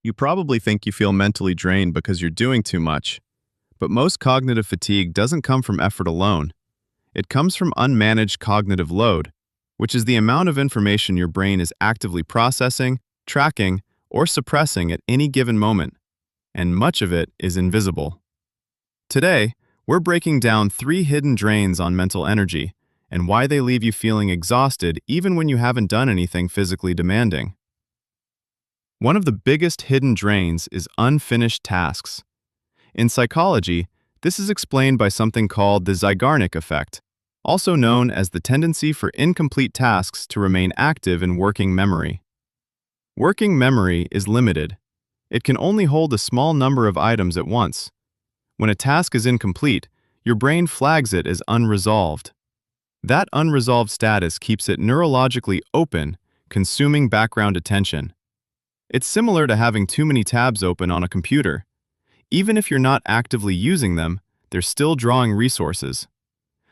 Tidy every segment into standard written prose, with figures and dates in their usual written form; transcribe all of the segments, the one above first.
You probably think you feel mentally drained because you're doing too much, but most cognitive fatigue doesn't come from effort alone. It comes from unmanaged cognitive load, which is the amount of information your brain is actively processing, tracking, or suppressing at any given moment, and much of it is invisible. Today, we're breaking down 3 hidden drains on mental energy and why they leave you feeling exhausted even when you haven't done anything physically demanding. One of the biggest hidden drains is unfinished tasks. In psychology, this is explained by something called the Zeigarnik effect, also known as the tendency for incomplete tasks to remain active in working memory. Working memory is limited. It can only hold a small number of items at once. When a task is incomplete, your brain flags it as unresolved. That unresolved status keeps it neurologically open, consuming background attention. It's similar to having too many tabs open on a computer. Even if you're not actively using them, they're still drawing resources.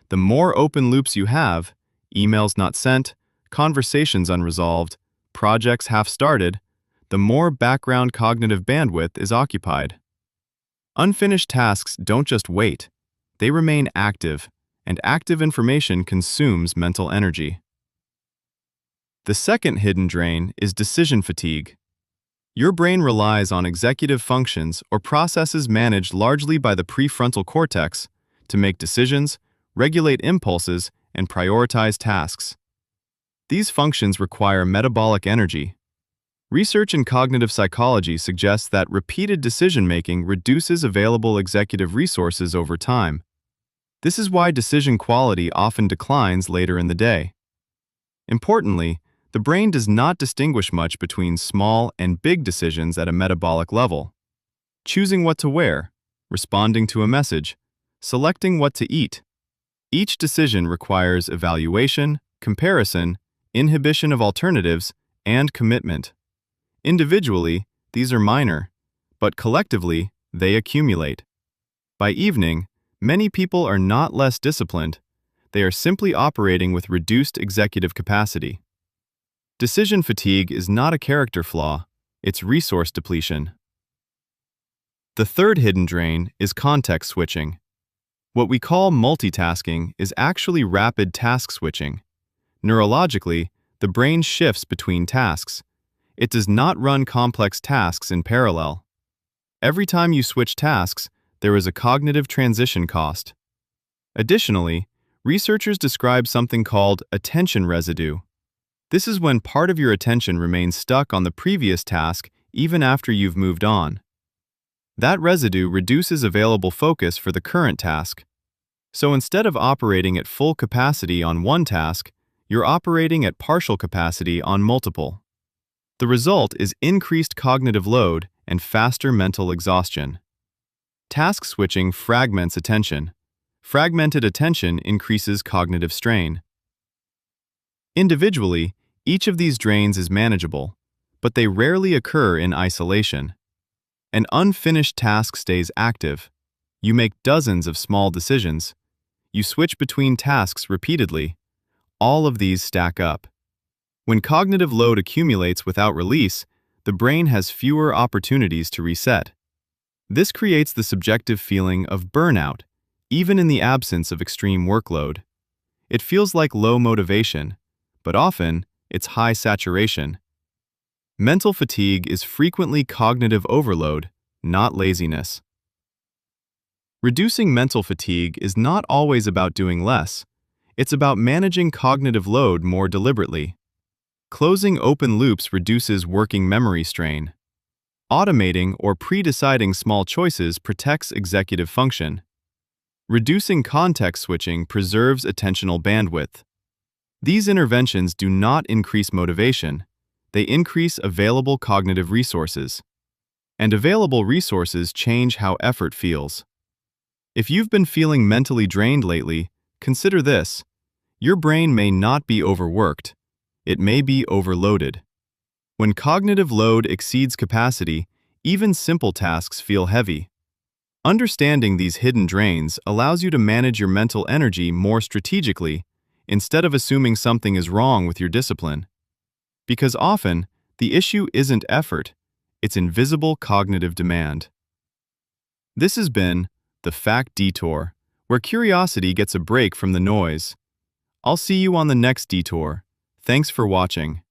The more open loops you have, emails not sent, conversations unresolved, projects half-started, the more background cognitive bandwidth is occupied. Unfinished tasks don't just wait. They remain active, and active information consumes mental energy. The second hidden drain is decision fatigue. Your brain relies on executive functions or processes managed largely by the prefrontal cortex to make decisions, regulate impulses, and prioritize tasks. These functions require metabolic energy. Research in cognitive psychology suggests that repeated decision-making reduces available executive resources over time. This is why decision quality often declines later in the day. Importantly, the brain does not distinguish much between small and big decisions at a metabolic level. Choosing what to wear, responding to a message, selecting what to eat. Each decision requires evaluation, comparison, inhibition of alternatives, and commitment. Individually, these are minor, but collectively, they accumulate. By evening, many people are not less disciplined. They are simply operating with reduced executive capacity. Decision fatigue is not a character flaw, it's resource depletion. The third hidden drain is context switching. What we call multitasking is actually rapid task switching. Neurologically, the brain shifts between tasks. It does not run complex tasks in parallel. Every time you switch tasks, there is a cognitive transition cost. Additionally, researchers describe something called attention residue. This is when part of your attention remains stuck on the previous task even after you've moved on. That residue reduces available focus for the current task. So instead of operating at full capacity on one task, you're operating at partial capacity on multiple. The result is increased cognitive load and faster mental exhaustion. Task switching fragments attention. Fragmented attention increases cognitive strain. Individually, each of these drains is manageable, but they rarely occur in isolation. An unfinished task stays active. You make dozens of small decisions. You switch between tasks repeatedly. All of these stack up. When cognitive load accumulates without release, the brain has fewer opportunities to reset. This creates the subjective feeling of burnout, even in the absence of extreme workload. It feels like low motivation, but often it's high saturation. Mental fatigue is frequently cognitive overload, not laziness. Reducing mental fatigue is not always about doing less. It's about managing cognitive load more deliberately. Closing open loops reduces working memory strain. Automating or pre-deciding small choices protects executive function. Reducing context switching preserves attentional bandwidth. These interventions do not increase motivation. They increase available cognitive resources. And available resources change how effort feels. If you've been feeling mentally drained lately, consider this. Your brain may not be overworked. It may be overloaded. When cognitive load exceeds capacity, even simple tasks feel heavy. Understanding these hidden drains allows you to manage your mental energy more strategically instead of assuming something is wrong with your discipline. Because often, the issue isn't effort, its invisible cognitive demand. This has been the Fact Detour, where curiosity gets a break from the noise. I'll see you on the next detour. Thanks for watching.